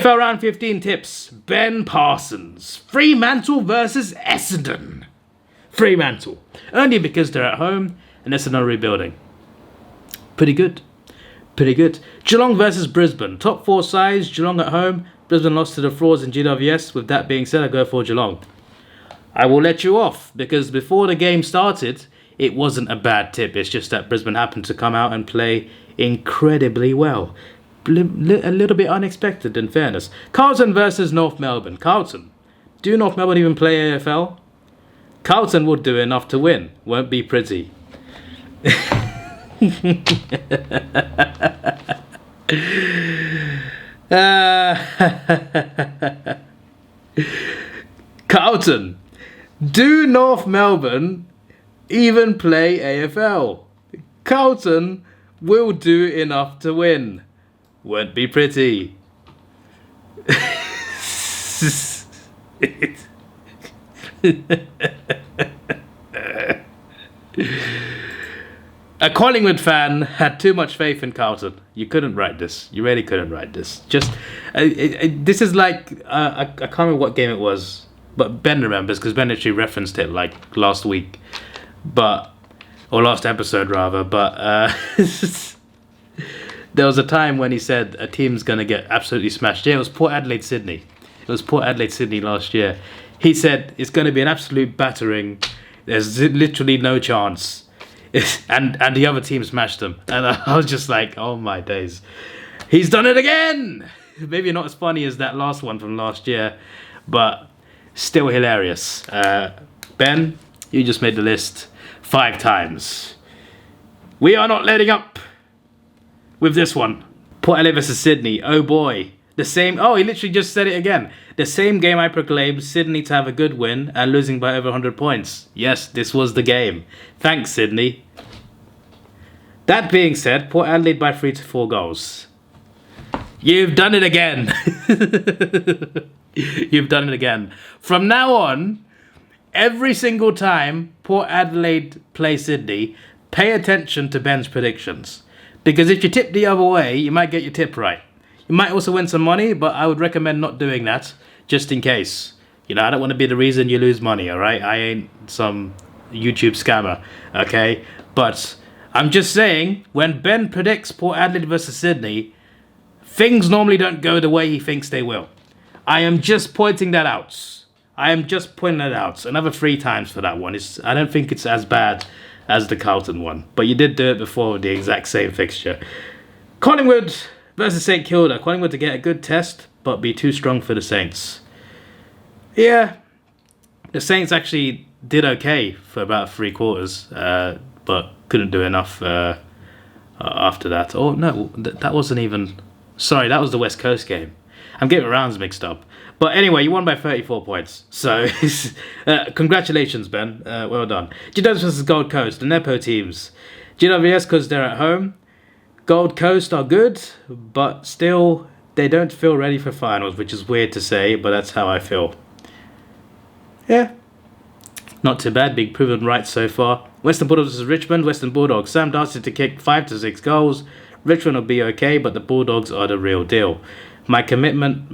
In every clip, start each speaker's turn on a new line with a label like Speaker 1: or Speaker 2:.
Speaker 1: EFL round 15 tips. Ben Parsons. Fremantle versus Essendon. Fremantle. Only because they're at home and Essendon are rebuilding. Pretty good. Pretty good. Geelong versus Brisbane. Top 4 sides. Geelong at home. Brisbane lost to the Frauds in GWS. With that being said, I go for Geelong. I will let you off because before the game started, it wasn't a bad tip. It's just that Brisbane happened to come out and play incredibly well. A little bit unexpected, in fairness. Carlton versus North Melbourne. Carlton. Do North Melbourne even play AFL? Carlton would do enough to win. Won't be pretty. Carlton. Do North Melbourne even play AFL? Carlton will do enough to win. Won't be pretty. A Collingwood fan had too much faith in Carlton. You couldn't write this. You really couldn't write this. Just this is like I can't remember what game it was, but Ben remembers because Ben actually referenced it like last week, or last episode rather. But there was a time when he said a team's gonna get absolutely smashed. Yeah, it was Port Adelaide Sydney. It was Port Adelaide Sydney last year. He said it's going to be an absolute battering. There's literally no chance. And the other team smashed them. And I was just like, oh my days. He's done it again! Maybe not as funny as that last one from last year, but still hilarious. Ben, you just made the list 5 times. We are not letting up with this one. Port Adelaide versus Sydney. Oh boy. The same. Oh, he literally just said it again. The same game I proclaimed Sydney to have a good win and losing by over 100 points. Yes, this was the game. Thanks, Sydney. That being said, Port Adelaide by 3 to 4 goals. You've done it again. You've done it again. From now on, every single time Port Adelaide play Sydney, pay attention to Ben's predictions. Because if you tip the other way, you might get your tip right. You might also win some money, but I would recommend not doing that, just in case. You know, I don't want to be the reason you lose money, alright? I ain't some YouTube scammer, okay? But I'm just saying, when Ben predicts Port Adelaide versus Sydney, things normally don't go the way he thinks they will. I am just pointing that out. Another 3 times for that one. I don't think it's as bad as the Carlton one. But you did do it before with the exact same fixture. Collingwood versus St Kilda. Collingwood to get a good test, but be too strong for the Saints. Yeah, the Saints actually did okay for about 3 quarters, but couldn't do enough after that. Oh no, that wasn't even. Sorry, that was the West Coast game. I'm getting rounds mixed up. But anyway, you won by 34 points. So congratulations, Ben. Well done. GWS versus Gold Coast, the Nepo teams. GWS because they're at home. Gold Coast are good, but still, they don't feel ready for finals, which is weird to say, but that's how I feel. Yeah, not too bad, being proven right so far. Western Bulldogs versus Richmond. Western Bulldogs. Sam Darcy to kick 5 to 6 goals. Richmond will be okay, but the Bulldogs are the real deal. My commitment?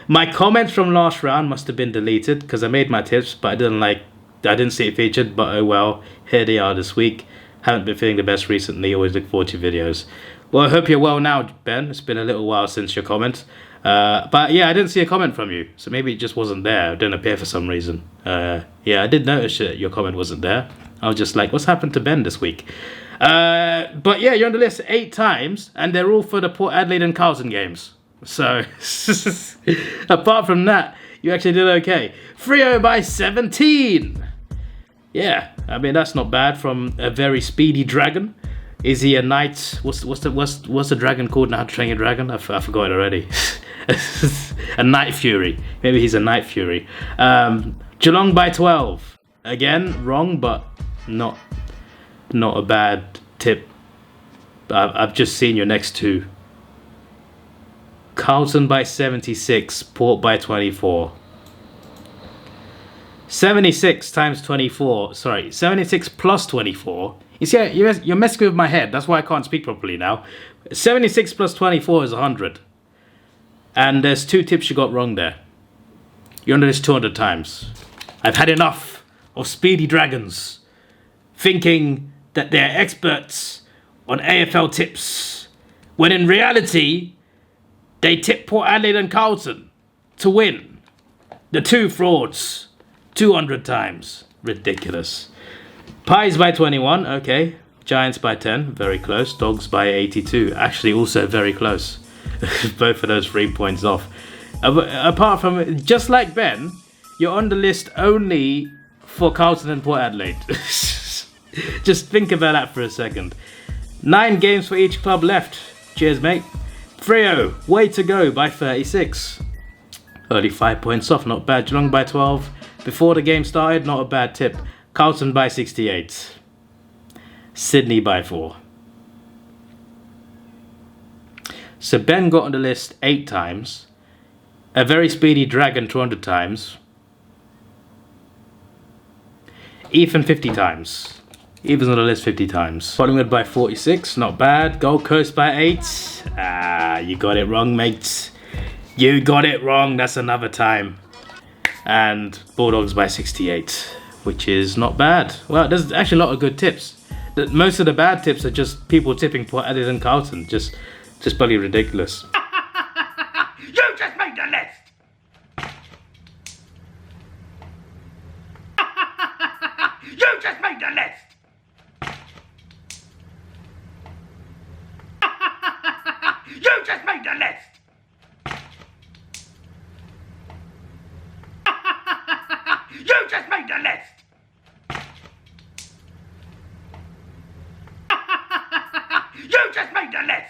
Speaker 1: My comments from last round must have been deleted, because I made my tips, but I didn't see it featured, but oh well, here they are this week. Haven't been feeling the best recently, always look forward to videos. Well, I hope you're well now, Ben. It's been a little while since your comment. But yeah, I didn't see a comment from you, so maybe it just wasn't there. It didn't appear for some reason. Yeah, I did notice that your comment wasn't there. I was just like, what's happened to Ben this week? But yeah, you're on the list 8 times, and they're all for the Port Adelaide and Carlton games. So, apart from that, you actually did okay. 3-0 by 17! Yeah, I mean that's not bad from a very speedy dragon. Is he a knight? What's the dragon called in How to Train Your Dragon? I forgot it already. A Night Fury. Maybe he's a Night Fury. Geelong by 12. Again, wrong, but not a bad tip. I've just seen your next 2. Carlton by 76. Port by 24. 76 times 24. Sorry, 76 plus 24. You see, you're messing with my head. That's why I can't speak properly now. 76 plus 24 is 100. And there's 2 tips you got wrong there. You're under this 200 times. I've had enough of speedy dragons thinking that they're experts on AFL tips, when in reality, they tip Port Adelaide and Carlton to win. The 2 frauds, 200 times. Ridiculous. Pies by 21, okay. Giants by 10, very close. Dogs by 82, actually also very close. Both of those 3 points off. Apart from, just like Ben, you're on the list only for Carlton and Port Adelaide. Just think about that for a second. 9 games for each club left. Cheers, mate. Freo, way to go by 36. Only 5 points off, not bad. Geelong by 12. Before the game started, not a bad tip. Carlton by 68. Sydney by 4. So Ben got on the list 8 times. A very speedy Dragon 200 times. Ethan 50 times. Ethan's on the list 50 times. Collingwood by 46, not bad. Gold Coast by 8. Ah, you got it wrong, mate. You got it wrong, that's another time. And Bulldogs by 68, which is not bad. Well, there's actually a lot of good tips. Most of the bad tips are just people tipping Port Adelaide and Carlton. Just bloody ridiculous.
Speaker 2: You just made the list! You just made the list! You just made the list! You just made the list! You just made the list!